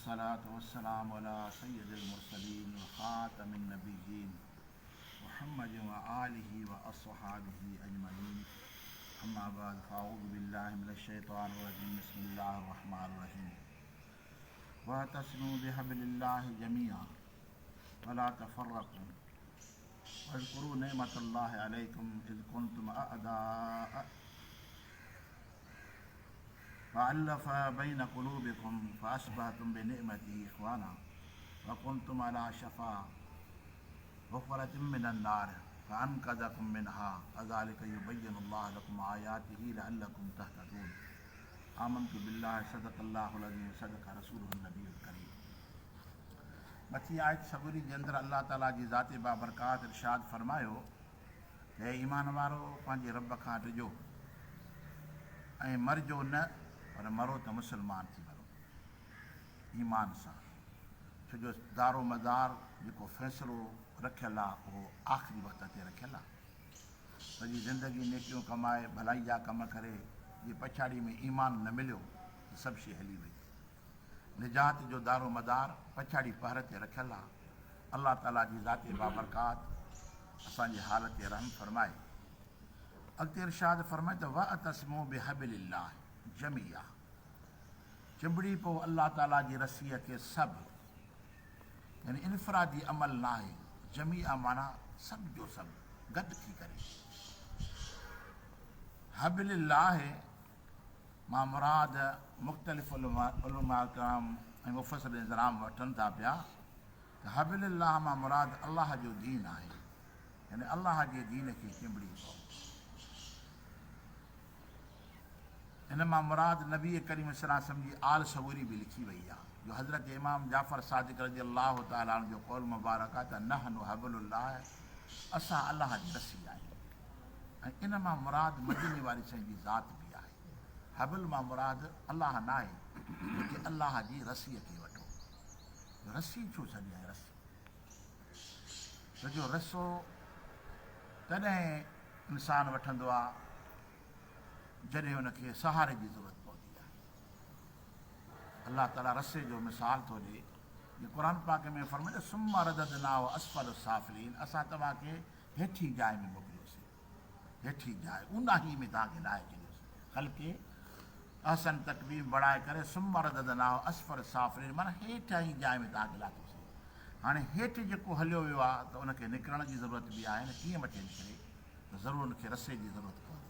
वस्सलातु वस्सलामु अला सय्यिदिल मुरसलीन व खातमिन नबिय्यीन मुहम्मद व आलिहि व अस्हाबिहि अजमईन। अम्मा बाद फ़अऊज़ु बिल्लाहि मिनश शैतानिर रजीम। बिस्मिल्लाहिर रहमानिर रहीम। वअतसिमू बिहब्लिल्लाहि जमीअन व ला तफ़र्रक़ू वज़्कुरू निअमतल्लाहि अलैकुम इज़ कुंतुम अअदाअ फ़अल्लफ़ बैन क़ुलूबिकुम फ़अस्बहतुम बिनिअमतिही इख़्वाना व कुंतुम अला शफ़ा हुफ़रतिम मिनन नार फ़अनक़ज़कुम मिनहा कज़ालिका युबय्यिनुल्लाहु लकुम आयातिही लअल्लकुम तहतदून। आमन्तु बिल्लाहि सदक़ल्लाहुल अज़ीम व सदक़ रसूलुहुन नबियुल करीम। मथी आयत सबूरी जे अंदरि अल्लाह ताला जी ज़ात बाबरकात इरशाद फरमायो त हे ईमान वारो पंहिंजे रब खां ॾिजो ऐं मरिजो न पर मरो त मुस्लमान थी मरो ईमान सां। छो जो दारो मदार जेको फ़ैसिलो रखियलु आहे उहो आख़िरी वक़्त ते रखियलु आहे। सॼी ज़िंदगी नेकियूं कमाए भलाई जा कम करे जे पछाड़ी में ईमान न मिलियो त सभु शइ हली वई। निजात जो दारो मदार पछाड़ी पहर ते रखियलु आहे। अल्लाह ताला जी ज़ात बाबरकात असांजे हाल ते रहम फरमाए। अॻिते इरशाद फरमाए त वअतसिमू बिहब्लिल्लाह जमीआ, चिंबड़ी पोइ अल्लाह ताला जी रसीअ खे सभु, यानी इनफरादी अमल न आहे। जमीआ माना सभु जो सभु गॾु थी करे। हब्लिल्लाह मां मुराद मुख़्तलिफ़ उलमा कराम ऐं मुफ़स्सिर इज़राम वठनि था पिया त हब्लिल्लाह मां मुराद अल्लाह जो दीन आहे, यानी अल्लाह जे दीन खे चिंबड़ी पओ। इन मां मुराद नबी करीम सल्लल्लाहु अलैहि वसल्लम जी आल सवूरी बि लिखी वई आहे। जो हज़रत इमाम जाफ़र सादिक़ रज़ियल्लाहु ताला अन्हु जो क़ौल मुबारक आहे त नहनु हब्लुल्लाह, असां अल्लाह जी रसी आहियूं। ऐं इन मां मुराद मदीने वारी साईं जी ज़ात बि आहे। हबल मां मुराद अल्लाह न आहे, बल्कि अल्लाह जी रसीअ खे वठो। रसी छो छॾी आहे? रसी छो जो रसो तॾहिं इंसानु वठंदो आहे जॾहिं हुनखे सहारे जी ज़रूरत पवंदी आहे। अल्लाह ताला रसे जो मिसाल थो ॾिए। जे क़ुर पाक में फरमाए सुम्मा रददनाहु अस्फल साफ़िलीन, असां तव्हांखे हेठी जाइ में मोकिलियोसीं। हेठी जाइ ऊंदाही में तव्हांखे लाहे छॾियोसीं। ख़ल्क़े अहसन तकवीम बढ़ाए करे सुम्मा रददनाहु अस्फल साफ़िलीन माना हेठां जाइ में तव्हांखे लाथोसीं। हाणे हेठि जेको हलियो वियो आहे त उनखे निकिरण जी ज़रूरत बि आहे न। कीअं मथे निकिरे त ज़रूरु उनखे रसे जी ज़रूरत पवंदी।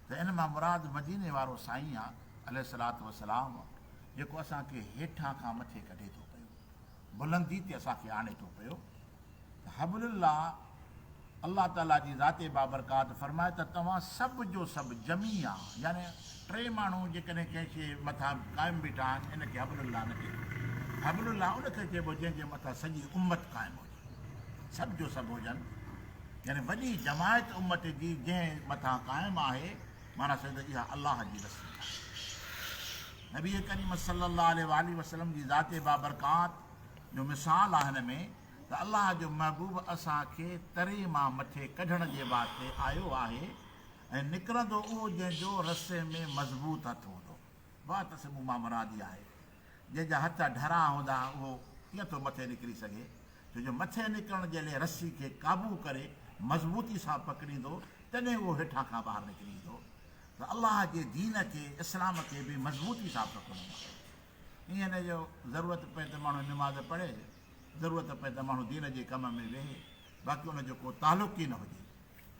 त इन मां मुराद मदीने वारो साईं आहे अलैहिस्सलातु वस्सलाम, जेको असांखे हेठां खां मथे कढे थो पियो, बुलंदी ते असांखे आणे थो पियो। हब्लुल्लाह अल्लाह ताला जी ज़ाते बाबरकात फरमाए त तव्हां सभु जो सभु जमी आहे, यानी टे माण्हू जेकॾहिं कंहिं शइ मथां क़ाइमु बीठा आहिनि, इनखे हब्लुल्लाह न चइबो। हब्लुल्लाह उनखे चइबो जंहिंजे मथां सॼी उम्मत क़ाइमु हुजे, सभु जो सभु हुजनि, यानी वॾी जमायत उम्मत जी जंहिं मथां क़ाइमु आहे, माना सद इहा अल्लाह जी रसी आहे। नबी करीम सल्लल्लाहु अलैहि वसल्लम जी ज़ाते बाबरकात जो मिसाल आहे हिन में त अल्लाह जो महबूब असांखे तरे मां मथे कढण जे वास्ते आयो आहे ऐं निकिरंदो उहो जंहिंजो रसे में मज़बूत हथु हूंदो। वअतसिमू मां मुरादी आहे जंहिंजा हथ ढरा हूंदा उहो कीअं थो मथे निकिरी सघे? छो जो मथे निकिरण जे लाइ रसी खे क़ाबू करे मज़बूती सां पकड़ींदो तॾहिं उहो हेठां खां ॿाहिरि निकिरी ईंदो। त अल्लाह जे दीन खे इस्लाम खे बि मज़बूती सां पकड़णो आहे। ईअं न जो ज़रूरत पए त माण्हू निमाज़ पढ़े, ज़रूरत पए त माण्हू दीन जे कम में वेहे, बाक़ी उनजो को तालुक़ ई न हुजे।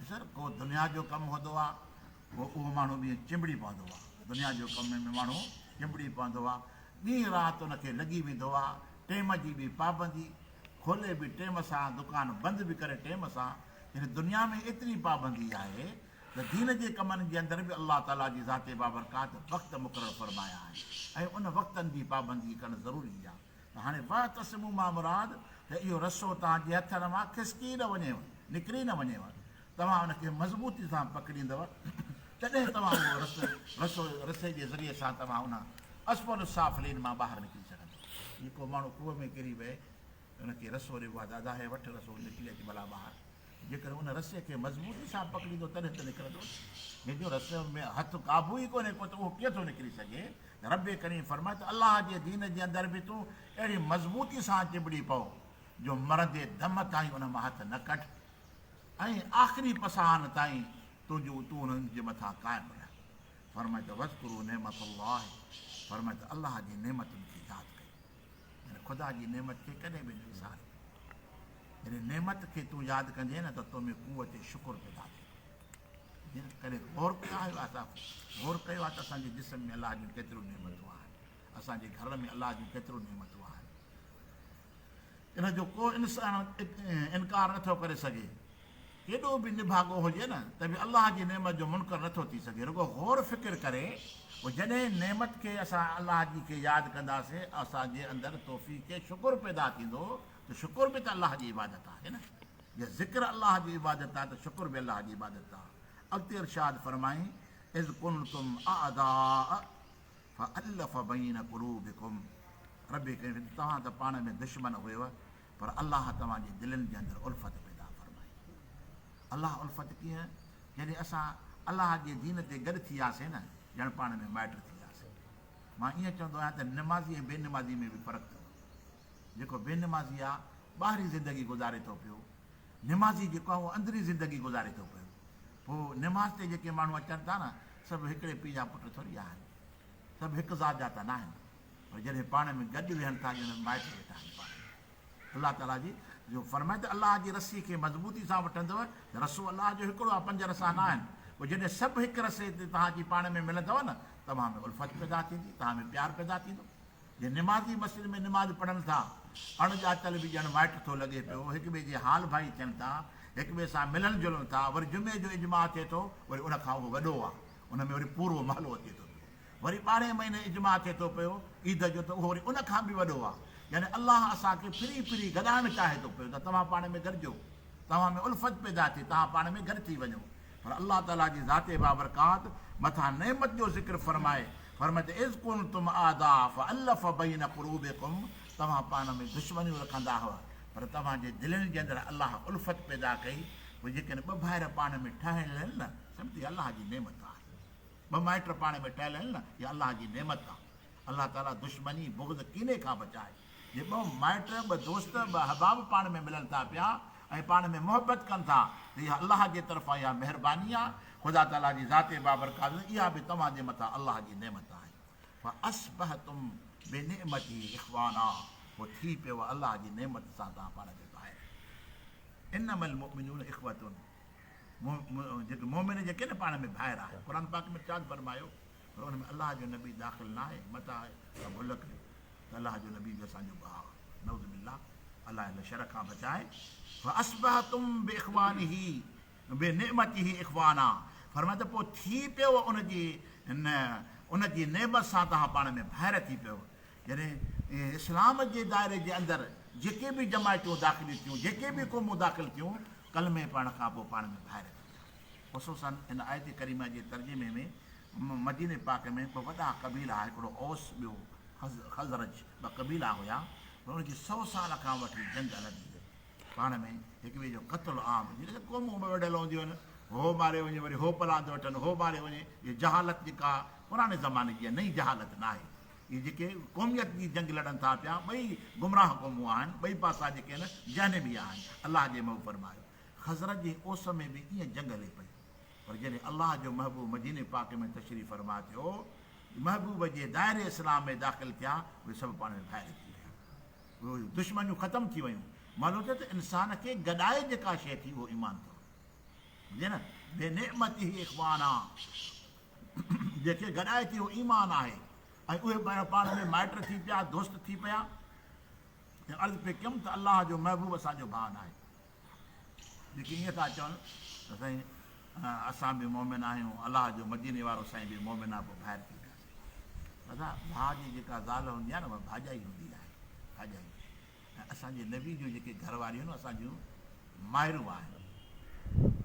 ॾिसो को दुनिया जो कमु हूंदो आहे उहो माण्हू बि चिंबड़ी पवंदो आहे। दुनिया जो कम में माण्हू चिंबड़ी पवंदो आहे, ॾींहुं राति उनखे लॻी वेंदो आहे। टेम जी बि पाबंदी, खोले बि टेम सां, दुकान बंदि बि करे टेम सां। यानी दुनिया में एतिरी पाबंदी आहे त दीन जे कमनि जे अंदरि बि अल्लाह ताला जी ज़ाते बाबरकात वक़्तु मुक़ररु फरमाया आहिनि ऐं उन वक़्तनि जी पाबंदी करणु ज़रूरी आहे। त हाणे वअतसिमू मां मुराद त इहो रसो तव्हांजे हथनि मां खिसकी न वञेव, निकिरी न वञेव। तव्हां उनखे मज़बूती सां पकड़ींदव तॾहिं तव्हां उहो रसे जे ज़रिए सां तव्हां उन अस्फल साफ़िलीन मां ॿाहिरि निकिरी सघंदव। जेको माण्हू खूह में किरी वए उनखे रसो ॾिबो आहे, दादा हे वठि रसो, निकिरी अचे भला ॿाहिरि। जेकर उन रसे खे मज़बूती सां पकड़ींदो तॾहिं त निकिरंदो। जंहिंजो रसे में हथु क़ाबू ई कोन्हे को त उहो कीअं थो निकिरी सघे? त रब करीम फरमाए त अलाह जे दीन जे अंदरि बि तूं अहिड़ी मज़बूती सां चिबड़ी पओ जो मरंदे दम ताईं उन मां हथ न कढ ऐं आख़िरी पसाहन ताईं तूं उन्हनि जे मथां क़ाइमु रह। फरमाए त वज़कुरू नेमतुल्लाह, फरमाए त अलाह जी नेमतुनि खे यादि कयो। ख़ुदा जी नेमत खे कॾहिं बि न विसारे। यानी नेमत खे तूं यादि कंदे न त तोमें कुवत शुकुर पैदा थिए। कॾहिं गौर कयो आहे असां गौर कयो आहे त असांजे जिस्म में अलाह जूं केतिरियूं नेमतूं आहिनि, असांजे घर में अलाह जूं केतिरियूं नेमतूं आहिनि। इन जो को इंसान इनकार नथो करे सघे। केॾो बि निभागो हुजे न त बि अलाह जी नेमत जो मुनकर नथो थी सघे। रुगो गौर फ़िक्र करे पोइ जॾहिं नेमत खे असां अलाह जी खे यादि कंदासीं असांजे अंदरि तौफ़ीक़ खे शुकुर पैदा थींदो त शुकुर बि त अलाह जी इबादत आहे न। जे ज़िक्र अलाह जी इबादत आहे त शुकुर बि अलाह जी इबादत आहे। अॻिते इरशाद फरमाई इज़ कुंतुम अअदाअ फअलफ़ बैन क़ुलूबिकुम, रब करीम तव्हां त पाण में दुश्मन हुयव पर अलाह तव्हांजे दिलनि जे अंदरि उल्फत पैदा फरमाई। अलाह उल्फत कीअं? जॾहिं असां अलाह जे दीन ते गॾु थी वियासीं न ॼण पाण में माइट थी वियासीं। मां ईअं चवंदो आहियां त निमाज़ी ऐं बेनिमाज़ी में बि फ़र्क़ु अथव। जेको बेनिमाज़ी आहे ॿाहिरी ज़िंदगी गुज़ारे थो पियो, निमाज़ी जेको आहे उहो अंदरी ज़िंदगी गुज़ारे थो पियो। पोइ निमाज़ ते जेके माण्हू अचनि था न सभु हिकिड़े पीउ जा पुट थोरी आहिनि, सभु हिकु ज़ात जा त न आहिनि, पर जॾहिं पाण में गॾु वेहनि था ॼण माइट वेठा आहिनि पाण में। अलाह ताला जी जो फरमाए त अलाह जी रस्सी खे मज़बूती सां वठंदव, रसो अलाह जो हिकिड़ो आहे, 5 रसा न आहिनि। पोइ जॾहिं सभु हिकु रसे ते तव्हांजी पाण में मिलंदव न तव्हां में उल्फत पैदा थींदी, तव्हां में प्यारु पैदा थींदो। जे निमाज़ी मस्जिद में निमाज़ पढ़नि था, अणॼातल बि ॼण माइट थो लॻे पियो, हिक ॿिए जे हाल भाई थियनि था, हिक ॿिए सां मिलनि जुलनि था। वरी जुमे जो इजमा थिए थो, वरी उनखां उहो वॾो आहे, उन में वरी पूरो महलो अचे थो पियो। वरी 12 महीने इजमा थिए थो पियो ईद जो, त उहो वरी उनखां बि वॾो आहे। यानी अलाह असांखे फिरी फिरी गॾाइणु चाहे थो पियो त तव्हां पाण में गॾिजो, तव्हां में उल्फत पैदा थिए, तव्हां पाण में गॾु थी वञो। पर अलाह ताला जी ज़ाते बाबरकात मथां नेमत जो ज़िक्र फरमाए त इज़ कुंतुम आदा फअलफ़ बैन क़ुलूबिकुम, तव्हां पाण में दुश्मनियूं रखंदा हुआ पर तव्हांजे दिलनि जे अंदरि अलाह उल्फत पैदा कई। पोइ जेके ॿ भाइर पाण में ठहियल आहिनि न सम्झी अलाह जी नेमत आहे। 2 माइट पाण में ठहियल आहिनि न इहा अलाह जी नेमत आहे। अलाह ताला दुश्मनी बुग़्ज़ कीने खां बचाए। जे 2 माइट 2 दोस्त 2 अहबाब पाण में मिलनि था पिया ऐं पाण में मोहबत कनि था त इहा अलाह जे तरफ़ां इहा महिरबानी आहे। ख़ुदा ताला जी ज़ाते बाबरकात इहा बि तव्हांजे मथां अलाह जी नेमत आहे। फअस्बहतुम बिनिअमती इख़वाना, पोइ थी पियो अलाह जी नेमत सां तव्हां पाण खे ॿाहिरि। इन्नमल मुमिनून इख़वतुन, जेके मोमिन जेके न पाण में ॿाहिरि आहे। क़ुर पाक में चाद फरमायो पर हुन में अलाह जो नबी दाख़िल न आहे, मता आहे त भुल कयो त अलाह जो नबी बि असांजो भाउ आहे। नऊज़ बिल्लाह, अलाह हिन शर खां बचाए। फअस्बहतुम बिइख़वानिही बिनिअमतिही इख़वाना, फरमाए त पोइ थी पियो उनजी नेमत सां तव्हां पाण में ॿाहिरि थी पियो। यानी इस्लाम जे दायरे जे अंदरि जेके बि जमायतूं दाख़िल थियूं, जेके बि क़ौमूं दाख़िल थियूं, कलमे पढ़ण खां पोइ पाण में ॿाहिरि थी विया। ख़ुसूसन हिन आयत करीमा जे तर्जुमे में मदीने पाक में 2 वॾा कबीला, हिकिड़ो औस, ॿियो ख़ज़रज, 2 कबीला हुया। उनजी 100 साल खां वठी जंग हलंदी हुई पाण में, हिक ॿिए जो क़त्ल आम। जीअं क़ौमूं वॾियल हूंदियूं आहिनि, हो मारे वञे वरी हो पलांद वठनि, हो मारे वञे। इहा जहालत जेका पुराणे ज़माने जी नई जहालत न आहे। इहे जेके क़ौमियत जी जंग लड़नि था पिया, 2 गुमराह क़ौमूं आहिनि, 2 पासा जेके आहिनि जहनबी आहिनि। अलाह जे महबूब फरमायो ख़ज़रत जे ओस में बि ईअं जंग हले पई, पर जॾहिं अलाह जो महबूब मदीने पाक में तशरीफ़ फरमा थियो, महबूब जे दायरे इस्लाम में दाख़िल थिया, उहे सभु पाण में ॿाहिरि थी विया। उहे दुश्मनियूं ख़तमु थी वियूं। मालूम थियो त इंसान खे गॾाए जेका शइ थी उहो ईमान अथव, सम्झे न। बेनिअमती इख़वाना, जेके गॾाए थी उहो ईमान आहे। ऐं उहे पाण में माइट थी पिया, दोस्त थी पिया। अर्ज़ु पे कयूं त अलाह जो महबूब असांजो भाउ न आहे। जेके ईअं था चवनि त साईं असां बि मोमिन आहियूं, अलाह जो मदीने वारो साईं बि मोमिन आहे, पोइ ॿाहिरि थी वियासीं। दादा भाउ जी जेका ज़ाल हूंदी आहे न उहा भाॼाई हूंदी आहे, भाॼाई। ऐं असांजे नबी जूं जेके घरवारियूं आहिनि असांजूं माहिरूं आहिनि,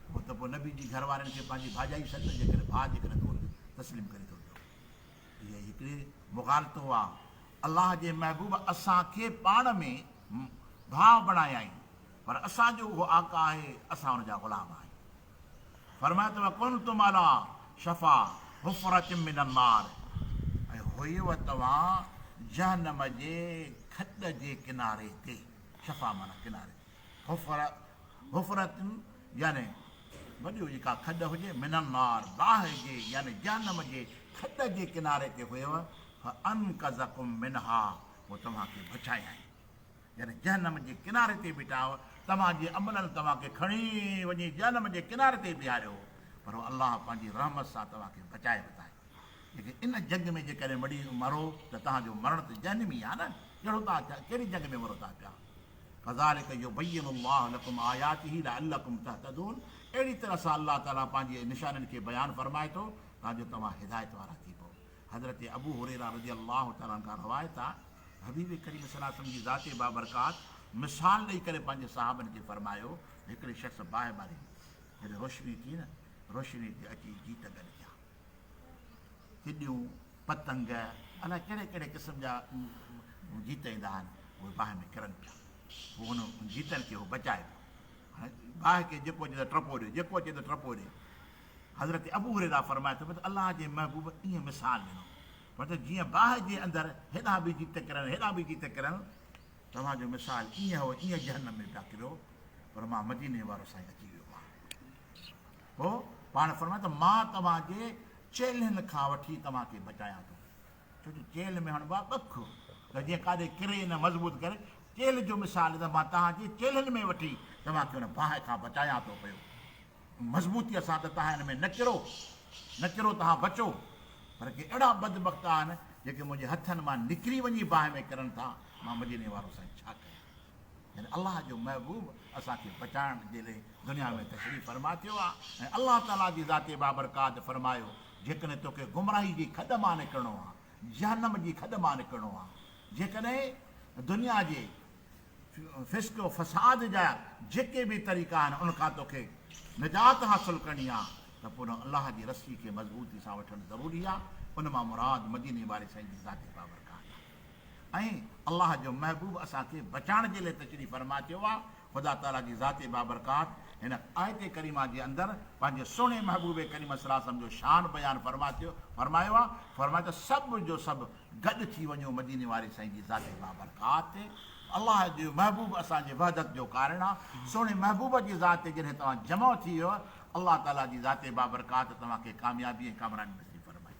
उहो त पोइ नबी जी घरवारनि खे पंहिंजी भाॼाई सॾु जेकॾहिं भाउ जेकॾहिं थो तस्लीम करे थो ॾियो। इहा हिकिड़ी मुग़ालतो आहे। अलाह जे महबूब असांखे पाण में भाउ बणायाई, पर असांजो उहो आका आहे, असां हुनजा ग़ुलाम आहियूं। फरमाए त कुंतुम अला शफ़ा हुफ़रतिन मिनन नार, ऐं हुयव तव्हां जहन्नम जे खॾ जे किनारे ते, शफ़ा माना किनारे, हुफ़रतुन याने वॾी जेका खॾ हुजे, मिनन्नार बाहि जे याने जहन्नम जे खॾ जे किनारे ते हुयव, अनकज़कुम मिनहा, पोइ तव्हांखे बचायाईं। यानी जहन्नम जे किनारे ते बीठा हुआ, तव्हांजे अमलनि तव्हांखे खणी वञी जहन्नम जे किनारे ते बीहारियो, पर अलाह पंहिंजी रहमत सां तव्हांखे बचाए वधाए। लेकिन इन जंग में जेकॾहिं मरी मरो त तव्हांजो मरण त जहन्नमी आहे न, कहिड़ो तव्हां कहिड़ी जंग में मरो था पिया। फ़ज़ालिक युबय्यिनुल्लाहु लकुम आयातिही लअल्लकुम तहतदून, अहिड़ी तरह सां अलाह ताला पंहिंजे निशाननि खे बयानु फरमाए थो ताजो तव्हां हिदायत वारा थी पओ। हज़रत अबू हुरैरा रज़ियल्लाहु ताला अन्हु खां रवायत आहे, हबीब करीम सल्लल्लाहु अलैहि वसल्लम जी ज़ात बाबरकात मिसाल ॾेई करे पंहिंजे सहाबनि खे फरमायो, हिकिड़े शख़्स बाहि मारी, जॾहिं रोशनी थी न, रोशनी ते अची गीत गॾिया, चिड़ियूं पतंग अलाए कहिड़े कहिड़े क़िस्म जा गीत ईंदा आहिनि, उहे बाहि में किरनि पिया, पोइ हुन गीतनि खे उहो बचाए पियो। हाणे बाहि खे जेको अचे त टपो ॾिए, जेको अचे त टपो ॾिए। हज़रत अबू हुरैरा फरमाए थो, अलाह जे महबूब ईअं मिसाल ॾिनो, मतिलबु जीअं बाहि जे अंदरि हेॾा बि गीत किरनि, हेॾा बि गीत किरनि, तव्हांजो मिसाल ईअं हो, ईअं जहन्नम में पिया किरो, पर मां मदीने वारो साईं अची वियो आहे। पोइ पाण फरमाए त मां तव्हांजे चेलनि खां वठी तव्हांखे बचायां थो, छो जो चेल में हणिबो आहे ॿख, त जीअं काॾे किरे न मज़बूत करे, चेल जो मिसाल त मां तव्हांजे चेलनि में वठी तव्हांखे हुन बाहि खां बचायां थो पियो। मज़बूतीअ सां त तव्हां हिन में न किरो तव्हां बचो, पर के अहिड़ा बदबख़्त आहिनि जेके मुंहिंजे हथनि मां निकिरी वञी बाहि में किरनि था, मां मदीने वारो साईं छा कयां। यानी अलाह जो महबूब असांखे बचाइण जे लाइ दुनिया में तशरीफ़ फरमा थियो आहे। ऐं अलाह ताला जी ज़ाते बाबरकात फरमायो, जेकॾहिं तोखे गुमराही जी खॾ मां निकिरणो आहे, जहन्नम जी खॾ मां निकिरणो आहे, जेकॾहिं दुनिया जे फिस्क फसाद जा जेके बि तरीक़ा आहिनि उनखां तोखे निजात हासिलु करणी आहे, त पोइ अलाह जी रस्सी खे मज़बूती सां वठणु ज़रूरी आहे। उन मां मुराद मदीने वारे साईं जी ज़ाते बाबरकात आहे। ऐं अलाह जो महबूब असांखे बचाइण जे लाइ तशरीफ़ फरमा थियो आहे। ख़ुदा ताला जी ज़ाते बाबरकात हिन आयत करीमा जे अंदरि पंहिंजे सुहिणे महबूब करीम सल्लल्लाहु अलैहि वसल्लम जो शान बयानु फरमायो आहे। फरमायो त सभु जो सभु गॾु थी वञो मदीने वारे साईं जी ज़ाते बाबरकात ते। अलाह जो महबूब असांजे वहदत जो कारण आहे। सुहिणे महबूब जी ज़ात ते जॾहिं तव्हां जमा थी वियो, अलाह ताला जी ज़ाते बाबरकात तव्हांखे कामयाबी ऐं कामरानी नसीब फरमाए।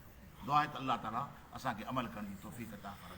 दुआ आहे त अलाह ताला असांखे अमल करण जी तौफ़ीक़ अता फरमाए।